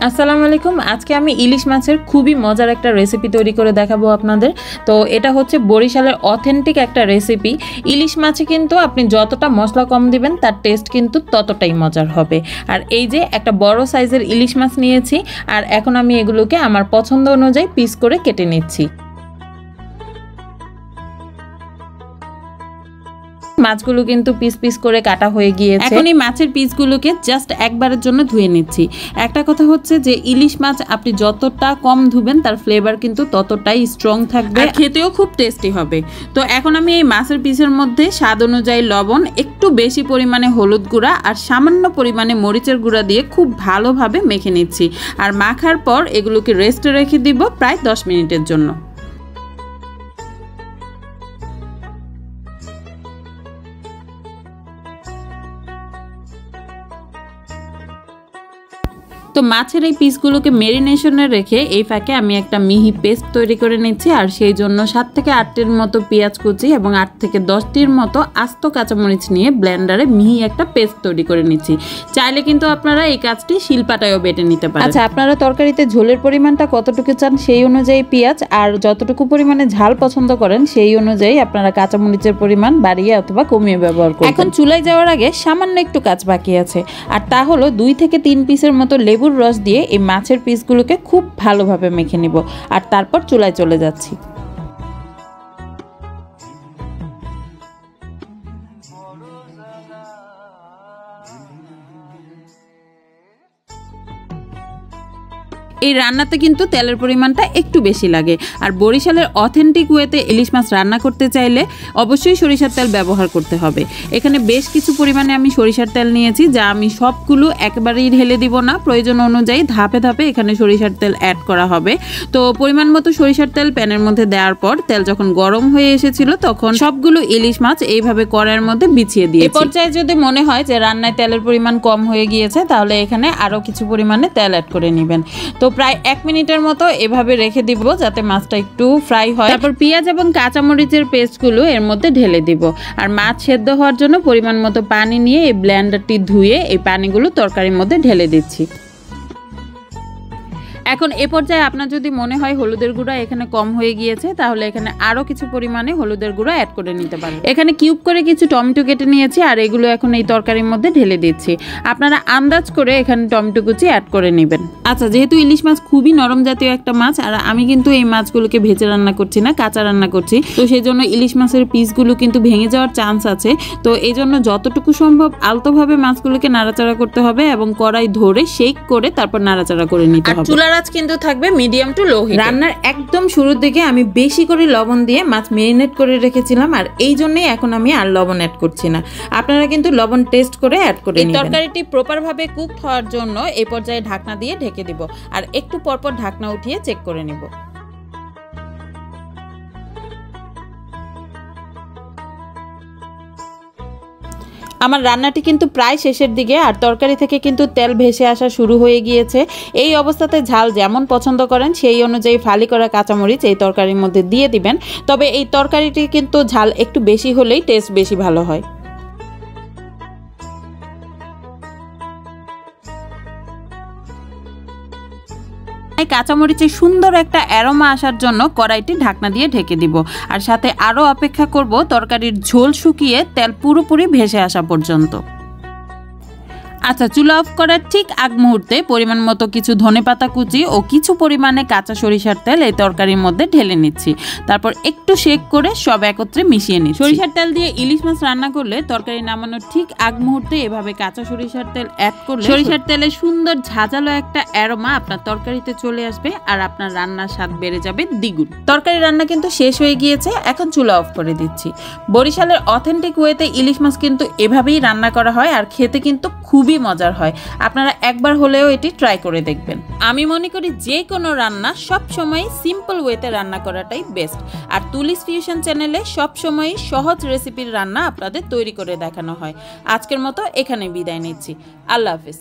আসসালামু আলাইকুম। আজকে আমি ইলিশ মাছের খুবই মজার একটা রেসিপি তৈরি করে দেখাবো আপনাদের। তো এটা হচ্ছে বরিশালের অথেন্টিক একটা রেসিপি। ইলিশ মাছে কিন্তু আপনি যতটা মশলা কম দিবেন তার টেস্ট কিন্তু ততটাই মজার হবে। আর এই যে একটা বড় সাইজের ইলিশ মাছ নিয়েছি, আর এখন আমি এগুলোকে আমার পছন্দ অনুযায়ী পিস করে কেটে নিচ্ছি। মাছগুলো কিন্তু পিস পিস করে কাটা হয়ে গিয়েছে। এখন এই মাছের পিসগুলোকে জাস্ট একবারের জন্য ধুয়ে নিচ্ছি। একটা কথা হচ্ছে যে ইলিশ মাছ আপনি যতটা কম ধুবেন তার ফ্লেভার কিন্তু ততটাই স্ট্রং থাকবে, আর খেতেও খুব টেস্টি হবে। তো এখন আমি এই মাছের পিসের মধ্যে স্বাদ অনুযায়ী লবণ, একটু বেশি পরিমাণে হলুদ গুঁড়া আর সামান্য পরিমাণে মরিচের গুঁড়া দিয়ে খুব ভালোভাবে মেখে নিচ্ছি। আর মাখার পর এগুলোকে রেস্টে রেখে দিব প্রায় 10 মিনিটের জন্য। তো মাছের এই পিসগুলোকে ম্যারিনেশনে রেখে এই ফাঁকে আমি একটা মিহি পেস্ট তৈরি করে নিচ্ছি। আর সেই জন্য 7 থেকে 8টির মতো পেঁয়াজ কুচি এবং 8 থেকে 10টির মতো আস্ত কাঁচামরিচ নিয়ে ব্লেন্ডারে মিহি একটা পেস্ট তৈরি করে নিচ্ছি। চাইলে কিন্তু আপনারা এই কাজটি শিলপাটায়ও বেটে নিতে পারেন। আচ্ছা, আপনারা তরকারিতে ঝোলের পরিমাণটা কতটুকু চান সেই অনুযায়ী পেঁয়াজ, আর যতটুকু পরিমাণে ঝাল পছন্দ করেন সেই অনুযায়ী আপনারা কাঁচামরিচের পরিমাণ বাড়িয়ে অথবা কমিয়ে ব্যবহার করবেন। এখন চুলায় যাওয়ার আগে সামান্য একটু কাজ বাকি আছে, আর তা হলো 2 থেকে 3 পিসের মতো লেবুর রস দিয়ে এই মাছের পিসগুলোকে খুব ভালোভাবে মেখে নিব। আর তারপর চুলায় চলে যাচ্ছি। এই রান্নাতে কিন্তু তেলের পরিমাণটা একটু বেশি লাগে। আর বরিশালের অথেন্টিক ওয়েতে ইলিশ মাছ রান্না করতে চাইলে অবশ্যই সরিষার তেল ব্যবহার করতে হবে। এখানে বেশ কিছু পরিমাণে আমি সরিষার তেল নিয়েছি, যা আমি সবগুলো একবারেই ঢেলে দিব না, প্রয়োজন অনুযায়ী ধাপে ধাপে এখানে সরিষার তেল অ্যাড করা হবে। তো পরিমাণ মতো সরিষার তেল প্যানের মধ্যে দেওয়ার পর তেল যখন গরম হয়ে এসেছিল তখন সবগুলো ইলিশ মাছ এইভাবে কড়াইয়ের মধ্যে বিছিয়ে দিয়েছি। এই পর্যায়ে যদি মনে হয় যে রান্নায় তেলের পরিমাণ কম হয়ে গিয়েছে তাহলে এখানে আরও কিছু পরিমাণে তেল অ্যাড করে নেবেন। তো প্রায় 1 মিনিটের মতো এভাবে রেখে দিব যাতে মাছটা একটু ফ্রাই হয়। তারপর পেঁয়াজ এবং কাঁচামরিচের পেস্টগুলো এর মধ্যে ঢেলে দিব। আর মাছ সেদ্ধ হওয়ার জন্য পরিমাণ মতো পানি নিয়ে এই ব্লেন্ডারটি ধুয়ে এই পানিগুলো তরকারির মধ্যে ঢেলে দিচ্ছি। এখন এ পর্যায়ে আপনার যদি মনে হয় হলুদের গুঁড়া এখানে কম হয়ে গিয়েছে তাহলে এখানে আরও কিছু পরিমাণে হলুদের গুঁড়া অ্যাড করে নিতে পারেন। এখানে কিউব করে কিছু টমেটো কেটে নিয়েছি, আর এগুলো এখন এই তরকারির মধ্যে ঢেলে দিচ্ছি। আপনারা আন্দাজ করে এখানে টমেটো কুচি অ্যাড করে নেবেন। আচ্ছা, যেহেতু ইলিশ মাছ খুবই নরম জাতীয় একটা মাছ, আর আমি কিন্তু এই মাছগুলোকে ভেজে রান্না করছি না, কাঁচা রান্না করছি, তো সেই জন্য ইলিশ মাছের পিসগুলো কিন্তু ভেঙে যাওয়ার চান্স আছে। তো এই জন্য যতটুকু সম্ভব আলতোভাবে মাছগুলোকে নাড়াচাড়া করতে হবে এবং কড়াই ধরে শেক করে তারপর নাড়াচাড়া করে নিতে হবে। আঁচ কিন্তু থাকবে মিডিয়াম টু লো হিটে। রান্নার একদম শুরুর দিকে আমি বেশি করে লবণ দিয়ে মাছ মেরিনেট করে রেখেছিলাম, আর এই জন্যই এখন আমি আর লবণ অ্যাড করছি না। আপনারা কিন্তু লবণ টেস্ট করে অ্যাড করে নেবেন। তরকারিটি প্রপার ভাবে কুকড হওয়ার জন্য এই পর্যায়ে ঢাকনা দিয়ে ঢেকে দিব, আর একটু পরপর ঢাকনা উঠিয়ে চেক করে নিব। আমার রান্নাটি কিন্তু প্রায় শেষের দিকে, আর তরকারি থেকে কিন্তু তেল ভেসে আসা শুরু হয়ে গিয়েছে। এই অবস্থাতে ঝাল যেমন পছন্দ করেন সেই অনুযায়ী ফালি করা কাঁচামরিচ এই তরকারির মধ্যে দিয়ে দিবেন। তবে এই তরকারিটি কিন্তু ঝাল একটু বেশি হলেই টেস্ট বেশি ভালো হয়। কাঁচামরিচের সুন্দর একটা অ্যারোমা আসার জন্য কড়াইটি ঢাকনা দিয়ে ঢেকে দিব, আর সাথে আরও অপেক্ষা করব তরকারির ঝোল শুকিয়ে তেল পুরোপুরি ভেসে আসা পর্যন্ত। আচ্ছা, চুলা অফ করার ঠিক আগ মুহূর্তে পরিমাণ মতো কিছু ধনেপাতা কুচি ও কিছু পরিমাণে কাঁচা সরিষার তেল এই তরকারির মধ্যে ঢেলে নিচ্ছি। তারপর একটু শেক করে সব একত্রে মিশিয়ে নিচ্ছি। সরিষার তেল দিয়ে ইলিশ মাছ রান্না করলে তরকারি নামানোর ঠিক আগ মুহূর্তে এভাবে কাঁচা সরিষার তেল অ্যাড করলে সরিষার তেলে সুন্দর ঝাঁঝালো একটা অ্যারোমা আপনার তরকারিতে চলে আসবে, আর আপনার রান্নার স্বাদ বেড়ে যাবে দ্বিগুণ। তরকারি রান্না কিন্তু শেষ হয়ে গিয়েছে, এখন চুলা অফ করে দিচ্ছি। বরিশালের অথেন্টিক ওয়েতে ইলিশ মাছ কিন্তু এভাবেই রান্না করা হয়, আর খেতে কিন্তু খুবই মজার হয়। আপনারা একবার হলেও এটি ট্রাই করে দেখবেন। আমি মনে করি যে কোনো রান্না সব সময় সিম্পল ওয়েতে রান্না করাটাই বেস্ট। আর তুলিস ফিউশন চ্যানেলে সব সময় সহজ রেসিপির রান্না আপনাদের তৈরি করে দেখানো হয়। আজকের মতো এখানে বিদায় নিচ্ছি। আল্লাহ হাফেজ।